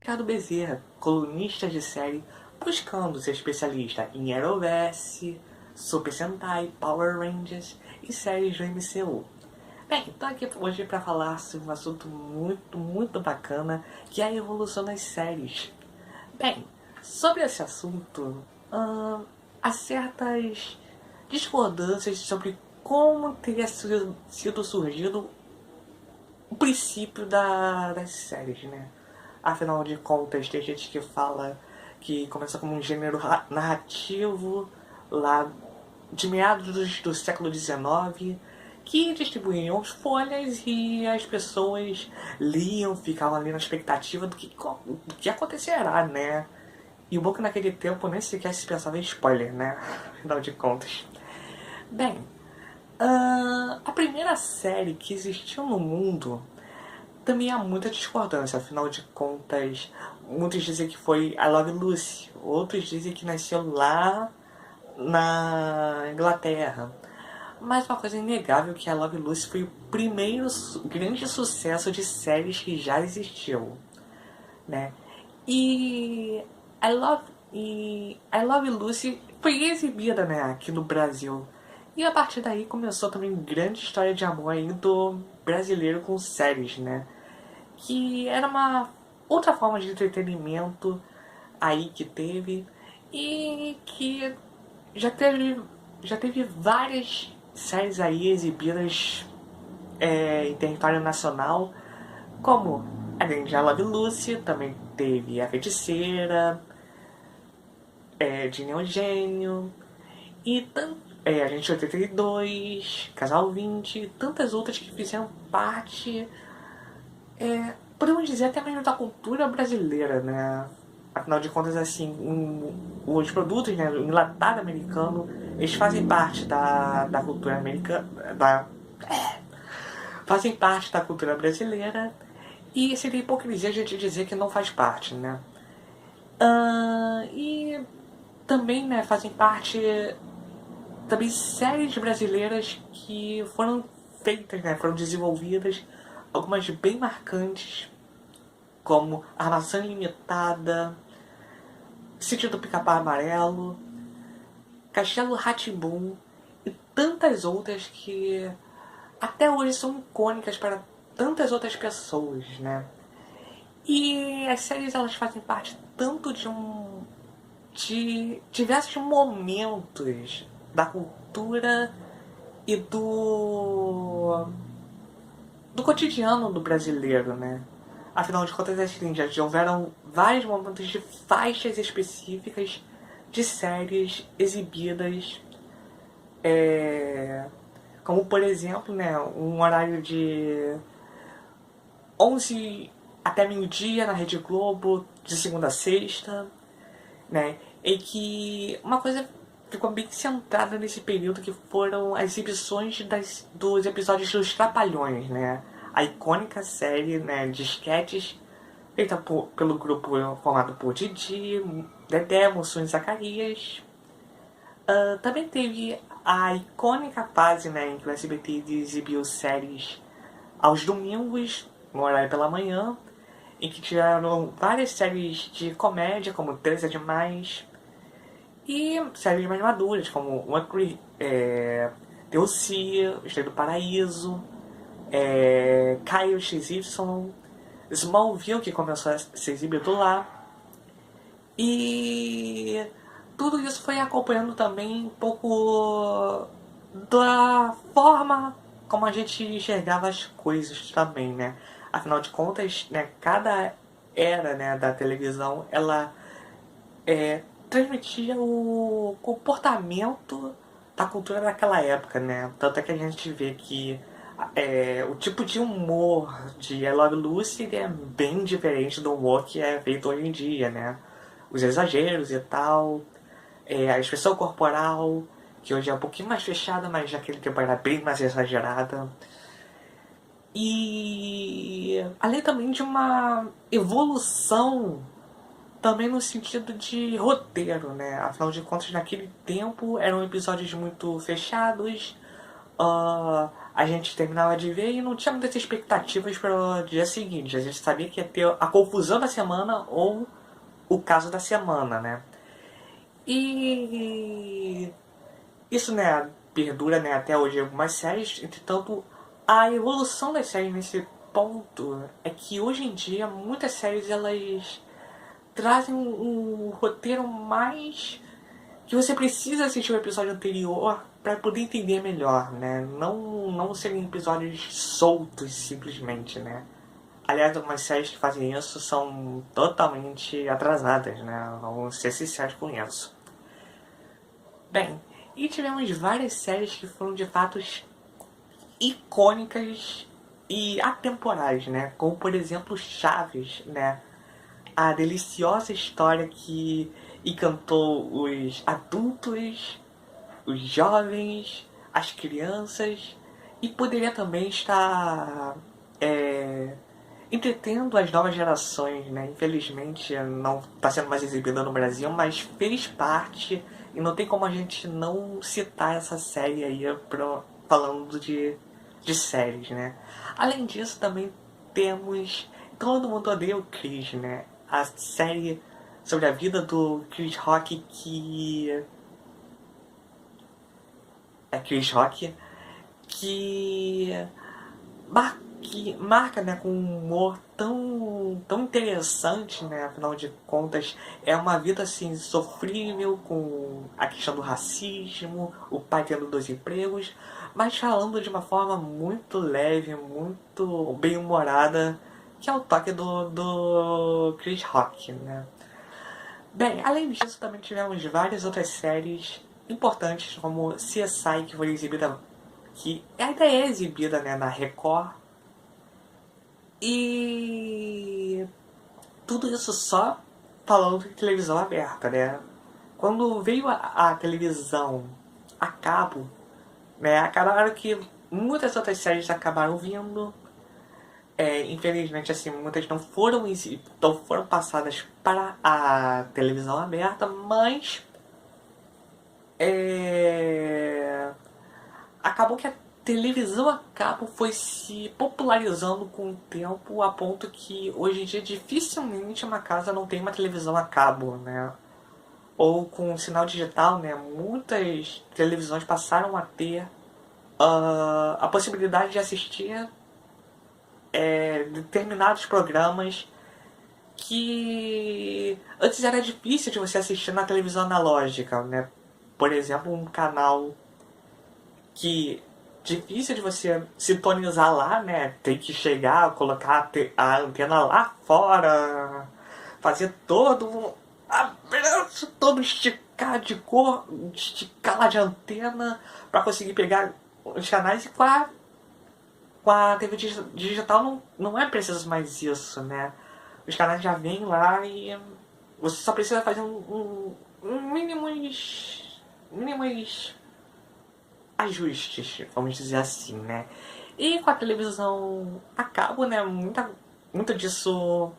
Ricardo Bezerra, colunista de série, buscando ser especialista em Arrowverse, Super Sentai, Power Rangers e séries do MCU. Bem, estou aqui hoje para falar sobre um assunto muito bacana, que é a evolução das séries. Bem, sobre esse assunto, há certas discordâncias sobre como teria sido surgido o princípio das séries, né? Afinal de contas, tem gente que fala que começa como um gênero narrativo lá de meados do século XIX, que distribuíam folhas e as pessoas liam, ficavam ali na expectativa do que acontecerá, né? E o bom que naquele tempo nem sequer se pensava em spoiler, né? Afinal de contas. Bem, a primeira série que existiu no mundo também há muita discordância, afinal de contas, muitos dizem que foi I Love Lucy, outros dizem que nasceu lá na Inglaterra. Mas uma coisa inegável é que I Love Lucy foi o primeiro grande sucesso de séries que já existiu, né? E I Love Lucy foi exibida, né, aqui no Brasil. E a partir daí começou também uma grande história de amor aí do brasileiro com séries, né? Que era uma outra forma de entretenimento aí que teve e que já teve várias séries aí exibidas em território nacional, como além de I Love Lucy, também teve A Feiticeira, de Neo Gênio, e Agente 82, Casal 20, e tantas outras que fizeram parte, podemos dizer, até mesmo da cultura brasileira, né? Afinal de contas, assim, os produtos, né, o enlatado americano, eles fazem parte da cultura americana, fazem parte da cultura brasileira, e seria hipocrisia a gente dizer que não faz parte, né? E também, né, fazem parte também séries brasileiras que foram feitas, né, foram desenvolvidas, algumas bem marcantes, como Armação Ilimitada, Sítio do Pica-Pau Amarelo, Castelo Rá-Tim-Bum e tantas outras que até hoje são icônicas para tantas outras pessoas, né? E as séries, elas fazem parte tanto de diversos momentos da cultura e do cotidiano do brasileiro, né? Afinal de contas, assim, já houveram vários momentos de faixas específicas de séries exibidas, como por exemplo, né, um horário de 11 até meio-dia na Rede Globo, de segunda a sexta, né? E que uma coisa ficou bem centrada nesse período, que foram as exibições dos episódios dos Trapalhões, né? A icônica série, né, de sketches feita pelo grupo formado por Didi, Dedé, Mussum e Zacarias. Também teve a icônica fase, né, em que o SBT exibiu séries aos domingos, no horário pela manhã, em que tiraram várias séries de comédia, como 13 é Demais, e séries mais maduras, como Teocia, Estrela do Paraíso, Caio XY, Smallville, que começou a ser exibido lá. E tudo isso foi acompanhando também um pouco da forma como a gente enxergava as coisas também, né? Afinal de contas, né, cada era, né, da televisão, ela transmitia o comportamento da cultura daquela época, né? Tanto é que a gente vê que o tipo de humor de I Love Lucy é bem diferente do humor que é feito hoje em dia, né? Os exageros e tal, a expressão corporal, que hoje é um pouquinho mais fechada, mas naquele tempo era bem mais exagerada. E além também de uma evolução também no sentido de roteiro, né? Afinal de contas, naquele tempo eram episódios muito fechados, a gente terminava de ver e não tinha muitas expectativas para o dia seguinte. A gente sabia que ia ter a confusão da semana ou o caso da semana, né? E isso, né, perdura, né, até hoje em algumas séries. Entretanto, a evolução das séries nesse ponto é que hoje em dia muitas séries elas trazem um roteiro mais que você precisa assistir o episódio anterior para poder entender melhor, né? Não serem episódios soltos simplesmente, né? Aliás, algumas séries que fazem isso são totalmente atrasadas, né? Vamos ser sinceros com isso. Bem, e tivemos várias séries que foram de fato icônicas e atemporais, né? Como por exemplo Chaves, né? A deliciosa história que encantou os adultos, os jovens, as crianças e poderia também estar entretendo as novas gerações, né? Infelizmente não está sendo mais exibida no Brasil, mas fez parte e não tem como a gente não citar essa série aí falando de séries, né? Além disso, também temos Todo Mundo Odeia o Chris, né? A série sobre a vida do Chris Rock Chris Rock que que marca, né, com um humor tão interessante, né, afinal de contas é uma vida assim sofrível com a questão do racismo, o pai tendo 2 empregos, mas falando de uma forma muito leve, muito bem humorada, que é o toque do Chris Rock, né. Bem, além disso também tivemos várias outras séries importantes como CSI, que foi exibida, que ainda é exibida, né, na Record. E tudo isso só falando de televisão aberta, né? Quando veio a televisão a cabo, né, acabaram que muitas outras séries acabaram vindo. Infelizmente, assim, muitas não foram passadas para a televisão aberta, mas acabou que a televisão a cabo foi se popularizando com o tempo a ponto que hoje em dia dificilmente uma casa não tem uma televisão a cabo, né? Ou com sinal digital, né? Muitas televisões passaram a ter a possibilidade de assistir determinados programas que antes era difícil de você assistir na televisão analógica, né? Por exemplo, um canal que difícil de você sintonizar lá, né? Tem que chegar, colocar a antena lá fora, fazer todo abraço, todo esticar de cor, esticar lá de antena para conseguir pegar os canais. E com a TV digital não é preciso mais isso, né? Os canais já vêm lá e você só precisa fazer mínimos ajustes, vamos dizer assim, né? E com a televisão a cabo, né? Muito disso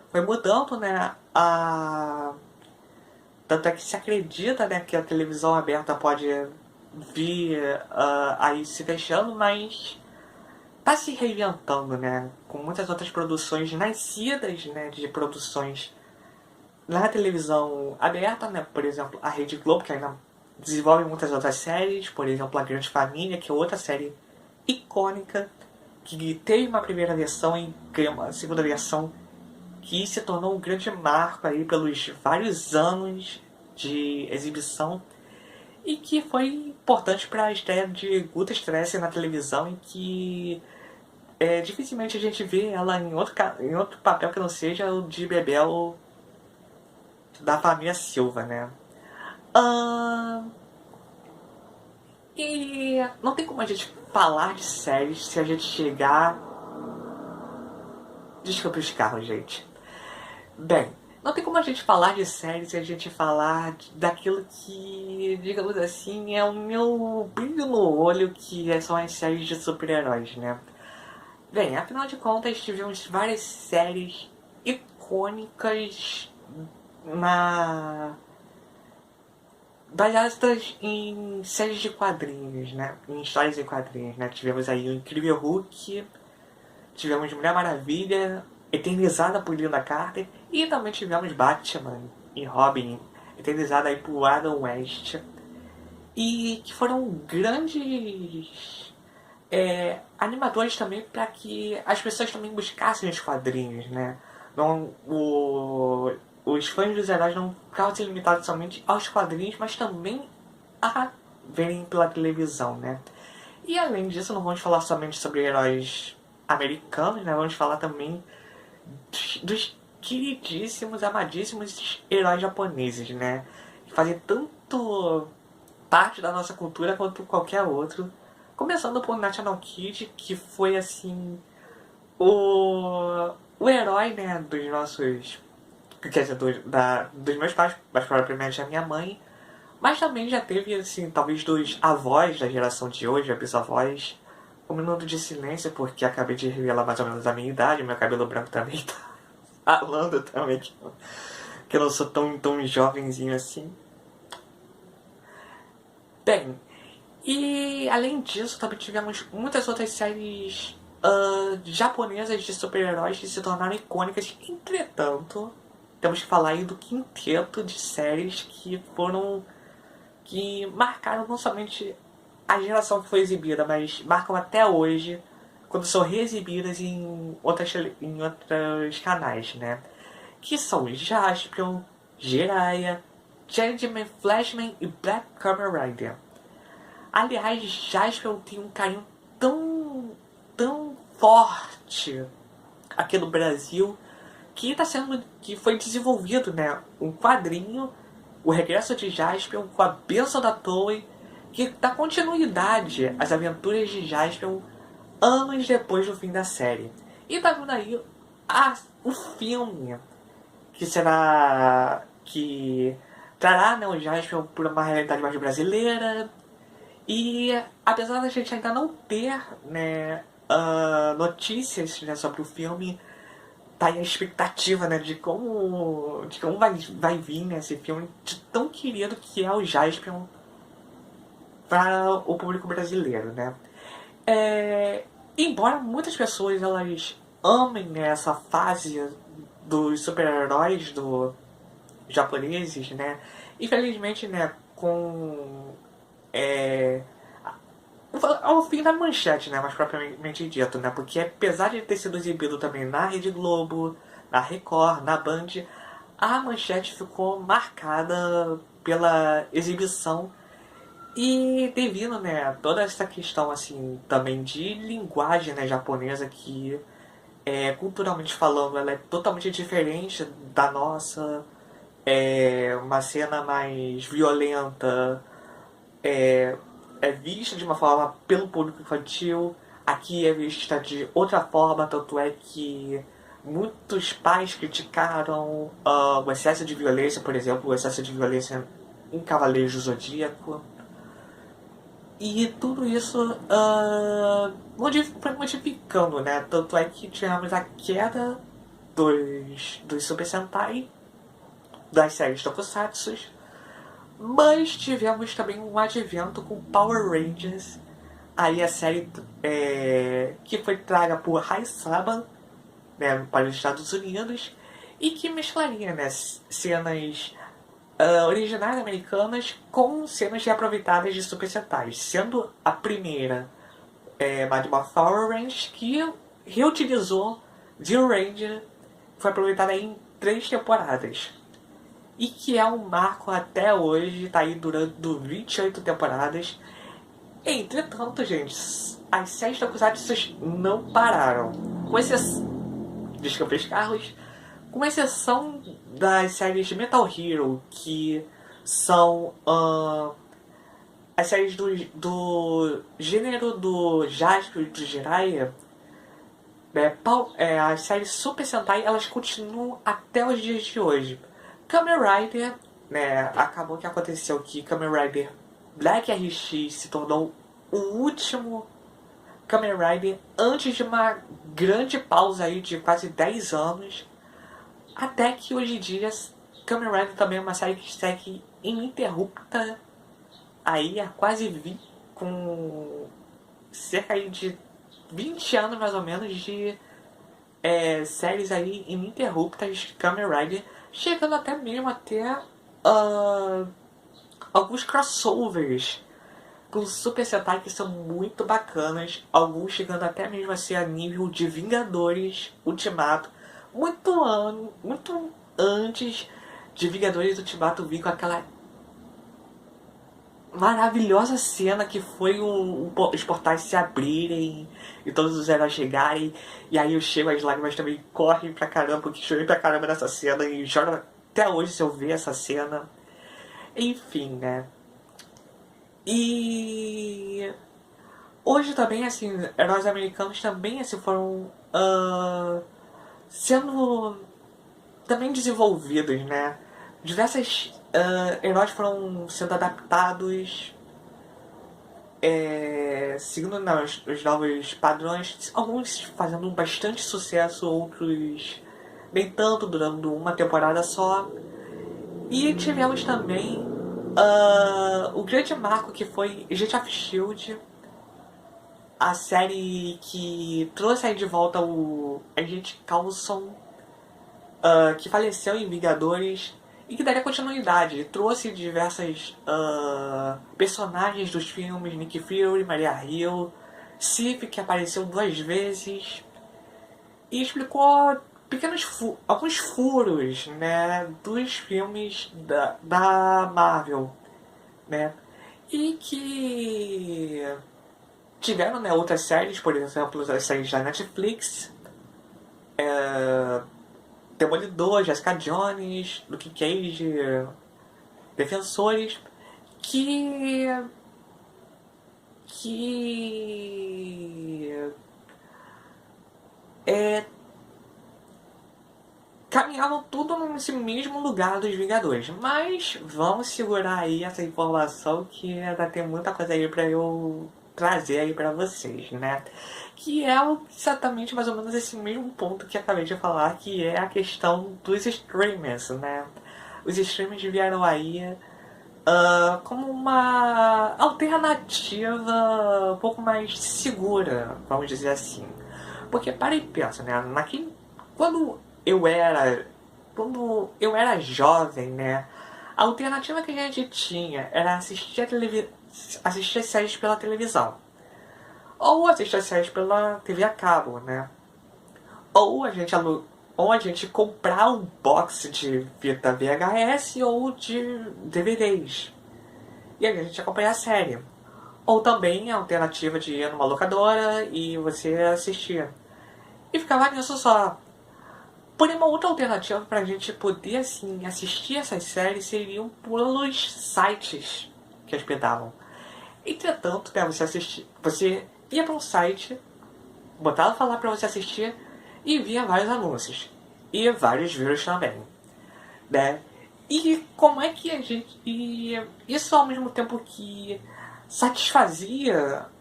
foi mudando, né? Tanto é que se acredita, né, que a televisão aberta pode vir aí se fechando, mas tá se reinventando, né? Com muitas outras produções nascidas, né, de produções na televisão aberta, né? Por exemplo, a Rede Globo, que ainda desenvolve muitas outras séries, por exemplo, A Grande Família, que é outra série icônica, que teve uma primeira versão e ganhou uma segunda versão que se tornou um grande marco aí pelos vários anos de exibição e que foi importante para a estreia de Guta Stress na televisão e que dificilmente a gente vê ela em outro papel que não seja o de Bebel da família Silva, né? E não tem como a gente falar de séries se a gente chegar... Desculpa os carros, gente. Bem, não tem como a gente falar de séries se a gente falar daquilo que, digamos assim, é o meu brilho no olho, que são as séries de super-heróis, né? Bem, afinal de contas, tivemos várias séries icônicas baseadas em séries de quadrinhos, né? Em histórias em quadrinhos, né? Tivemos aí o Incrível Hulk, tivemos Mulher Maravilha, eternizada por Linda Carter, e também tivemos Batman e Robin, eternizada aí por Adam West, e que foram grandes animadores também para que as pessoas também buscassem os quadrinhos, né? Não, os fãs dos heróis não ficavam limitados somente aos quadrinhos, mas também a verem pela televisão, né? E além disso, não vamos falar somente sobre heróis americanos, né? Vamos falar também dos queridíssimos, amadíssimos heróis japoneses, né? Que fazem tanto parte da nossa cultura quanto qualquer outro. Começando por National Kid, que foi assim o herói, né, dos nossos, quer dizer, dos meus pais, mas propriamente da minha mãe, mas também já teve, assim, talvez dos avós da geração de hoje, a bisavós. Um minuto de silêncio, porque acabei de revelar mais ou menos a minha idade, meu cabelo branco também tá falando também, que eu não sou tão jovenzinho assim. Bem, e além disso, também tivemos muitas outras séries japonesas de super-heróis que se tornaram icônicas. Entretanto, temos que falar aí do quinteto de séries que marcaram não somente a geração que foi exibida, mas marcam até hoje, quando são reexibidas em outros canais, né? Que são Jaspion, Jiraiya, Changeman, Flashman e Black Kamen Rider. Aliás, Jaspion tem um carinho tão forte aqui no Brasil que foi desenvolvido, né, um quadrinho, o regresso de Jaspion com a bênção da Toei, que dá continuidade às aventuras de Jaspion anos depois do fim da série. E tá vindo aí o filme que trará, né, o Jaspion por uma realidade mais brasileira. E apesar da gente ainda não ter, né, notícias, né, sobre o filme, tá aí a expectativa, né, de como vai vir, né, esse filme de tão querido que é o Jaspion para o público brasileiro, né. Embora muitas pessoas elas amem, né, essa fase dos super-heróis japoneses, né, infelizmente, né, com ao fim da manchete, né, mais propriamente dito, né, porque apesar de ter sido exibido também na Rede Globo, na Record, na Band, a manchete ficou marcada pela exibição e devido, né, a toda essa questão, assim, também de linguagem, né, japonesa que, culturalmente falando, ela é totalmente diferente da nossa, uma cena mais violenta, é vista de uma forma pelo público infantil, aqui é vista de outra forma, tanto é que muitos pais criticaram o excesso de violência, por exemplo, o excesso de violência em Cavaleiros do Zodíaco. E tudo isso foi modificando, né? Tanto é que tivemos a queda dos Super Sentai, das séries Tokusatsu, mas tivemos também um advento com Power Rangers, aí a série que foi traga por Rai Saban, né, para os Estados Unidos, e que mesclaria, né, cenas originais americanas com cenas reaproveitadas de Super Sentai, sendo a primeira Mad Power Rangers, que reutilizou Zero Ranger, foi aproveitada em 3 temporadas. E que é um marco até hoje, tá aí durando 28 temporadas. Entretanto, gente, as séries Tokusatsu não pararam. Com exceção... Desculpa os carros. Com exceção das séries Metal Hero, que são as séries do gênero do Jaspion e do Jiraiya, as séries Super Sentai, elas continuam até os dias de hoje. Kamen Rider, né, acabou que aconteceu que Kamen Rider Black RX se tornou o último Kamen Rider antes de uma grande pausa aí de quase 10 anos, até que hoje em dia Kamen Rider também é uma série que segue ininterrupta aí há quase 20, com cerca de 20 anos mais ou menos de séries aí ininterruptas de Kamen Rider, chegando até mesmo até alguns crossovers com Super Sentai que são muito bacanas, alguns chegando até mesmo a ser a nível de Vingadores Ultimato, muito antes de Vingadores Ultimato vir com aquela maravilhosa cena que foi os portais se abrirem e todos os heróis chegarem, e aí eu chego, as lágrimas também correm pra caramba, porque chorei pra caramba nessa cena e choro até hoje se eu ver essa cena. Enfim, né? E hoje também, assim, heróis americanos também assim, foram sendo também desenvolvidos, né? Diversos heróis foram sendo adaptados seguindo os novos padrões, alguns fazendo bastante sucesso, outros nem tanto, durando uma temporada só. E tivemos também o grande marco que foi Agent of S.H.I.E.L.D., a série que trouxe aí de volta o Agente Coulson, que faleceu em Vingadores, e que daria continuidade. Trouxe diversas personagens dos filmes, Nick Fury, Maria Hill, Sif, que apareceu 2 vezes, e explicou alguns furos, né, dos filmes da Marvel, né, e que tiveram, né, outras séries, por exemplo, as séries da Netflix, Demolidor, Jessica Jones, Luke Cage, Defensores, que caminhavam tudo nesse mesmo lugar dos Vingadores. Mas vamos segurar aí essa informação que ainda tem muita coisa aí pra eu trazer aí pra vocês, né? Que é exatamente mais ou menos esse mesmo ponto que acabei de falar, que é a questão dos streamers, né? Os streamers vieram aí como uma alternativa um pouco mais segura, vamos dizer assim. Porque para e pensa, né? Quando eu era quando eu era jovem, né? A alternativa que a gente tinha era assistir as séries pela televisão. Ou assistir as séries pela TV a cabo, né? Ou a gente comprar um box de fita VHS ou de DVDs. E aí a gente acompanhar a série. Ou também a alternativa de ir numa locadora e você assistir. E ficava nisso só. Porém, uma outra alternativa para a gente poder assim, assistir essas séries seriam pelos sites que hospedavam. Entretanto, né, você ia para um site, botava falar para você assistir e via vários anúncios. E vários vírus também. Né? E como é que a gente... E isso ao mesmo tempo que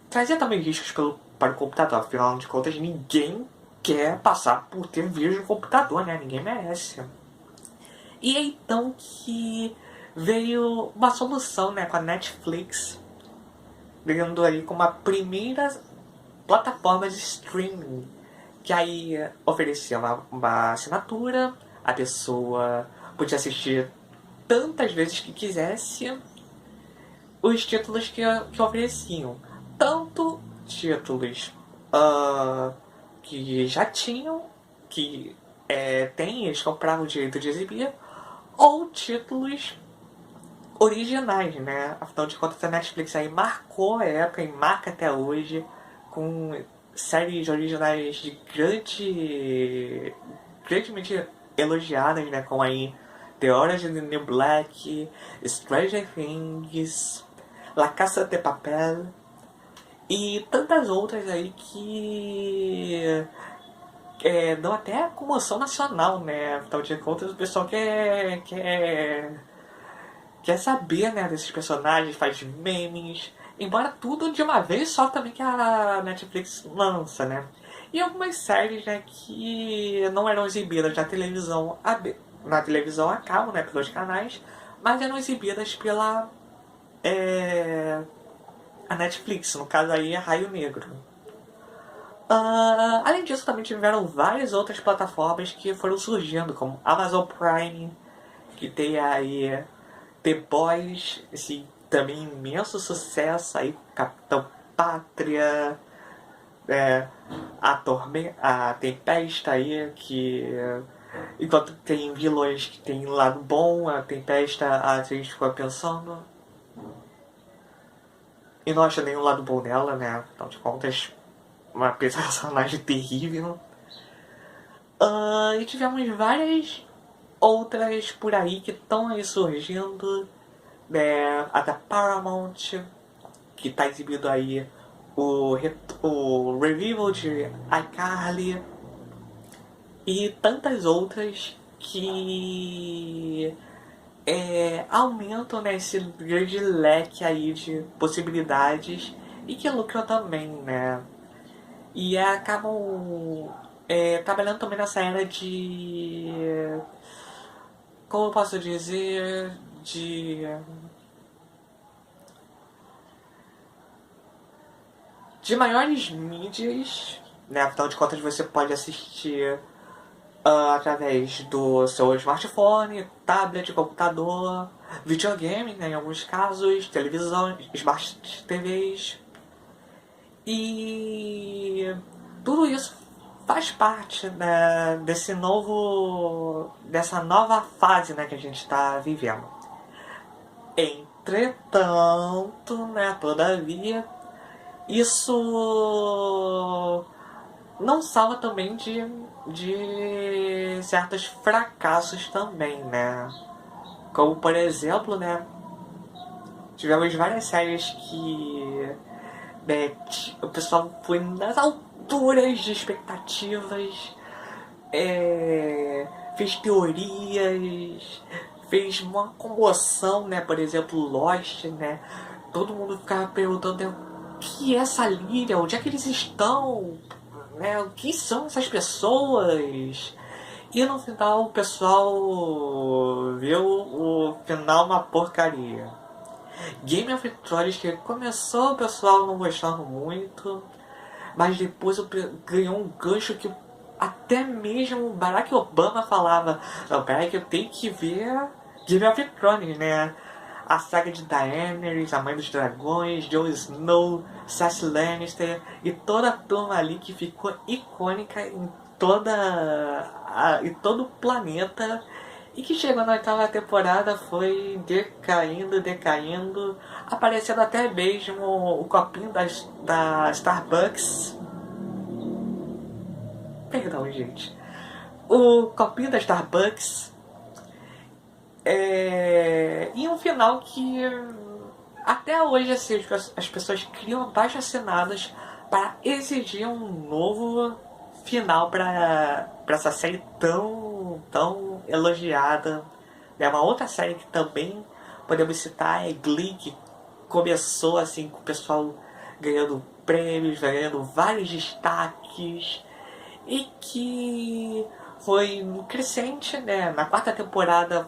trazia também riscos para o computador. Afinal de contas, ninguém quer passar por ter vírus no computador, né? Ninguém merece. E é então que veio uma solução, né, com a Netflix, vindo aí como a primeira plataforma de streaming, que aí oferecia uma assinatura, a pessoa podia assistir tantas vezes que quisesse os títulos que ofereciam. Tanto títulos que já tinham, que eles compravam o direito de exibir, ou títulos originais, né? Afinal de contas, a Netflix aí marcou a época e marca até hoje com séries originais de grandemente elogiadas, né? Como aí The Orange is the New Black, Stranger Things, La Casa de Papel e tantas outras aí que dão até comoção nacional, né? Afinal de contas, o pessoal quer saber, né, desses personagens, faz memes, embora tudo de uma vez só também que a Netflix lança, né? E algumas séries, né, que não eram exibidas na televisão a cabo, né, pelos canais, mas eram exibidas pela a Netflix, no caso aí é Raio Negro. Além disso, também tiveram várias outras plataformas que foram surgindo, como Amazon Prime, que tem aí The Boys, esse também imenso sucesso aí, Capitão Pátria, a Tempesta aí, que enquanto tem vilões que tem lado bom, a Tempesta, a gente ficou pensando, e não acha nenhum lado bom dela, né? Afinal de contas, uma personagem terrível. E tivemos várias outras por aí que estão aí surgindo, né? A da Paramount, que está exibido aí o revival de iCarly e tantas outras que aumentam, né, esse grande leque aí de possibilidades e que lucram também, né? E acabam trabalhando também nessa era de... Como eu posso dizer? De maiores mídias, né? Afinal de contas você pode assistir através do seu smartphone, tablet, computador, videogame, né, em alguns casos, televisão, smart TVs. E tudo isso faz parte, né, dessa nova fase, né, que a gente está vivendo. Entretanto, né, todavia, isso não salva também de certos fracassos também, né? Como, por exemplo, né, tivemos várias séries que, né, o pessoal foi nas alturas de expectativas, fez teorias, fez uma comoção, né? Por exemplo, Lost, né? Todo mundo ficava perguntando, o que é essa Lyria? Onde é que eles estão? Né? O que são essas pessoas? E no final o pessoal viu o final uma porcaria. Game of Thrones, que começou o pessoal não gostando muito, mas depois ganhou um gancho que até mesmo Barack Obama falava, não, peraí que eu tenho que ver Game of Thrones, né? A saga de Daenerys, a Mãe dos Dragões, Jon Snow, Cersei Lannister e toda a turma ali que ficou icônica em em todo o planeta e que chegou na oitava temporada foi decaindo, aparecendo até mesmo o copinho da Starbucks. Perdão, gente. O copinho da Starbucks e um final que até hoje assim, as pessoas criam abaixo assinadas para exigir um novo final para essa série tão elogiada. Uma outra série que também podemos citar é Glee, que começou assim com o pessoal ganhando prêmios, ganhando vários destaques e que foi crescente, né? Na quarta temporada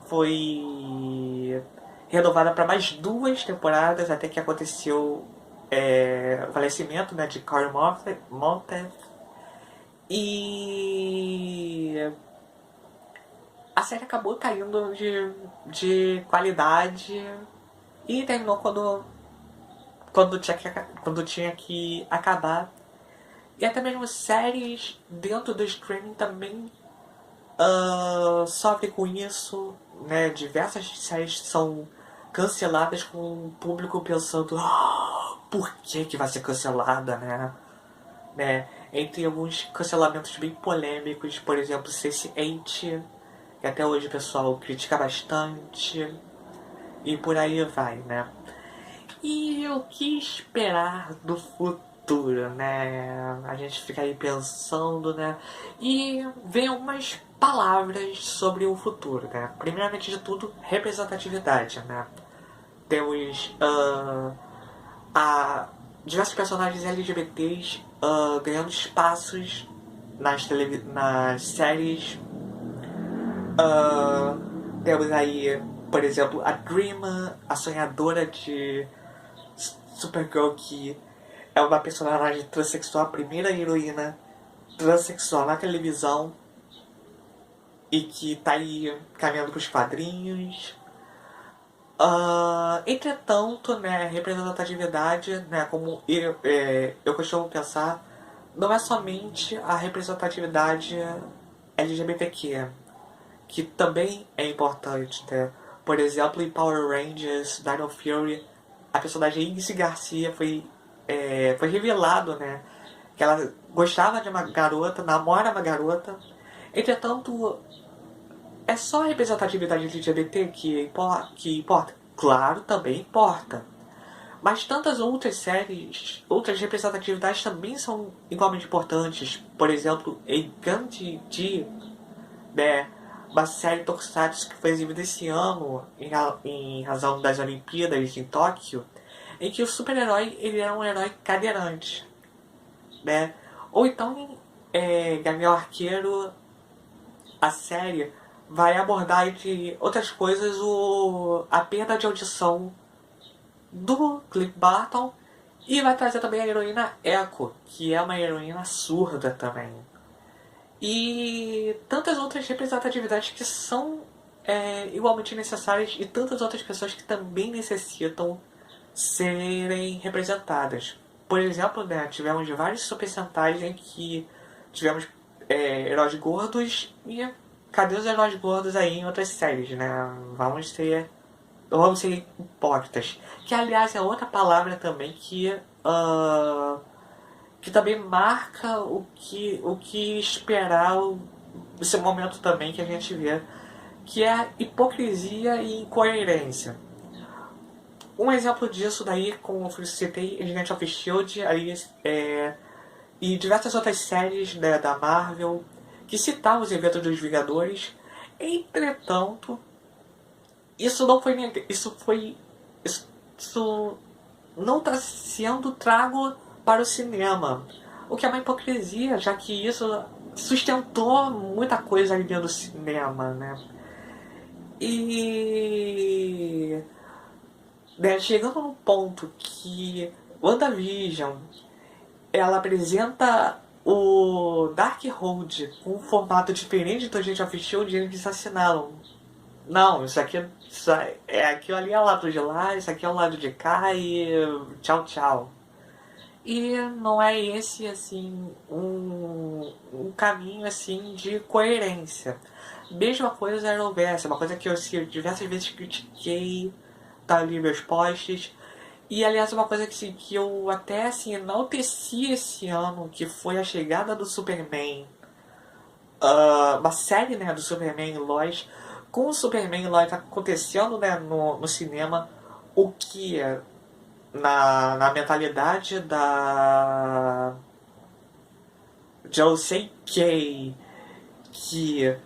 foi renovada para mais 2 temporadas, até que aconteceu o falecimento, né, de Corey Monteith. E a série acabou caindo de qualidade e terminou quando tinha que acabar. E até mesmo séries dentro do streaming também sofrem com isso, né? Diversas séries são canceladas com o público pensando por que vai ser cancelada, né? Entre alguns cancelamentos bem polêmicos, por exemplo, Sense8, que até hoje o pessoal critica bastante, e por aí vai, né? E o que esperar do futuro, né? A gente fica aí pensando, né? E vem algumas palavras sobre o futuro, né? Primeiramente de tudo, representatividade, né? Temos diversos personagens LGBTs ganhando espaços nas séries. Temos aí por exemplo, a Dreamer, a sonhadora de Supergirl, que é uma personagem transexual, a primeira heroína transexual na televisão e que tá aí caminhando pros quadrinhos. Entretanto, né, representatividade, né, como eu costumo pensar, não é somente a representatividade LGBTQ, que também é importante, né? Por exemplo, em Power Rangers, Dino Fury, a personagem Izzy Garcia foi revelado, né, que ela gostava de uma garota, namora uma garota. Entretanto, é só a representatividade LGBT que importa? Claro, também importa. Mas tantas outras séries, outras representatividades também são igualmente importantes. Por exemplo, em Gandhi, né, uma série Tokusatsu que foi exibida esse ano em razão das Olimpíadas em Tóquio, em que o super-herói ele era um herói cadeirante, né? Ou então em Gavião Arqueiro, a série vai abordar, entre outras coisas, a perda de audição do Cliff Barton e vai trazer também a heroína Echo, que é uma heroína surda também. E tantas outras representatividades que são igualmente necessárias e tantas outras pessoas que também necessitam serem representadas. Por exemplo, né, tivemos vários Super Sentais em que tivemos heróis gordos e cadê os heróis gordos aí em outras séries, né? Vamos ser hipócritas. Que aliás é outra palavra também que também marca o que esperar esse momento também que a gente vê, que é a hipocrisia e incoerência. Um exemplo disso daí, como eu citei, Agent of S.H.I.E.L.D. E diversas outras séries, né, da Marvel que citavam os eventos dos Vingadores. Entretanto, isso não está sendo trago para o cinema, o que é uma hipocrisia, já que isso sustentou muita coisa ali dentro do cinema, né? E né, chegando num ponto que WandaVision ela apresenta o Darkhold com um formato diferente do Agent of S.H.I.E.L.D. e eles assinalam. Não, aquilo ali é o lado de lá, isso aqui é o lado de cá e tchau, tchau. E não é esse, assim, um caminho, assim, de coerência. Mesma coisa era o Verso, uma coisa que eu diversas vezes critiquei, tá ali meus posts. E aliás, uma coisa que eu até assim, enalteci esse ano, que foi a chegada do Superman. Uma série, né, do Superman e Lois. Com o Superman e Lois acontecendo, né, no cinema, o que na mentalidade da Josie Kay, que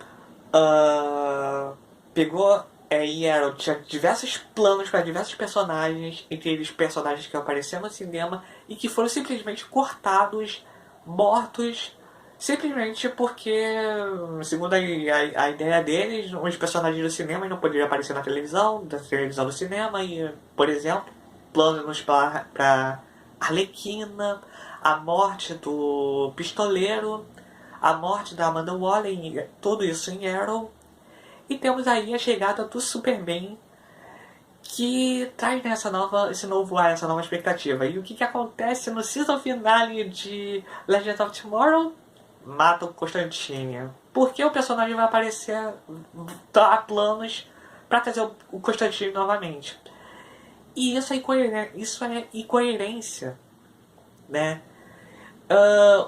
pegou e tinha diversos planos para diversos personagens, entre eles personagens que apareceram no cinema e que foram simplesmente cortados, mortos, simplesmente porque, segundo a ideia deles, os personagens do cinema não poderiam aparecer na televisão, da televisão do cinema, e, por exemplo, planos para Arlequina, a morte do Pistoleiro, a morte da Amanda Waller, tudo isso em Arrow. E temos aí a chegada do Superman, que traz esse novo ar, essa nova expectativa. E o que acontece no season finale de Legends of Tomorrow? Mata o Constantine. Porque o personagem vai aparecer a planos para trazer o Constantine novamente. E isso é incoerência, né?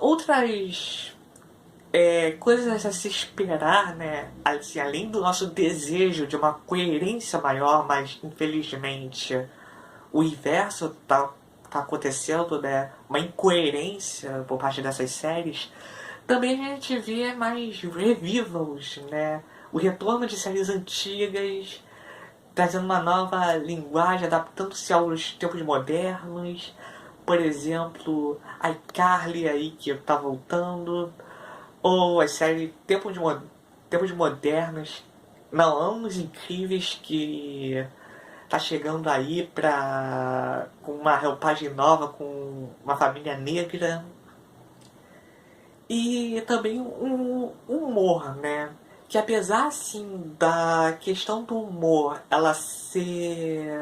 Outras coisas a se esperar, né? Assim, além do nosso desejo de uma coerência maior, mas infelizmente o inverso tá acontecendo, né? Uma incoerência por parte dessas séries. Também a gente vê mais revivals, né? O retorno de séries antigas, trazendo uma nova linguagem, adaptando-se aos tempos modernos. Por exemplo, a iCarly aí que tá voltando. Ou a série Tempos Modernos, Não, Anos Incríveis que tá chegando aí com uma roupagem nova, com uma família negra. E também um humor, né? Que apesar, assim, da questão do humor, ela ser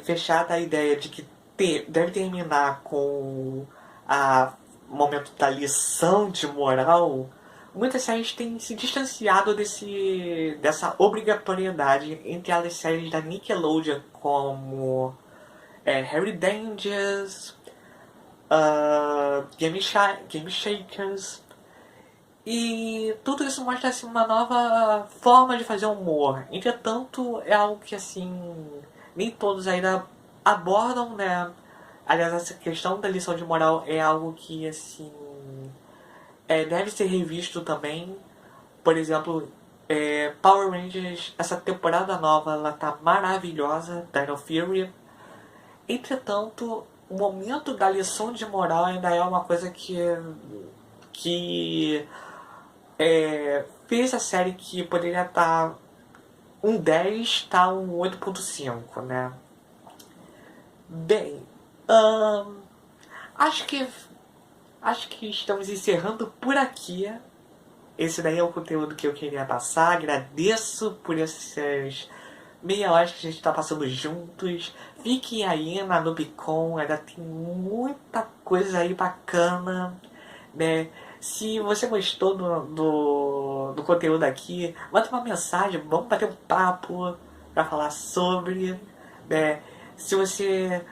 fechada a ideia de que deve terminar com a momento da lição de moral, muitas séries têm se distanciado dessa obrigatoriedade entre as séries da Nickelodeon, como Harry Dangers, Game Shakers, e tudo isso mostra assim, uma nova forma de fazer humor. Entretanto, é algo que assim nem todos ainda abordam, né? Aliás, essa questão da lição de moral é algo que assim deve ser revisto também. Por exemplo, Power Rangers, essa temporada nova, ela tá maravilhosa, Dino Fury. Entretanto, o momento da lição de moral ainda é uma coisa que fez a série que poderia estar um 10, tá um 8.5, né? Bem, acho que acho que estamos encerrando por aqui. Esse daí é o conteúdo que eu queria passar. Agradeço por essas meia hora que a gente está passando juntos. Fiquem aí na Nubicon, ainda tem muita coisa aí bacana, né? Se você gostou do conteúdo aqui, manda uma mensagem, vamos bater um papo para falar sobre, né? Se você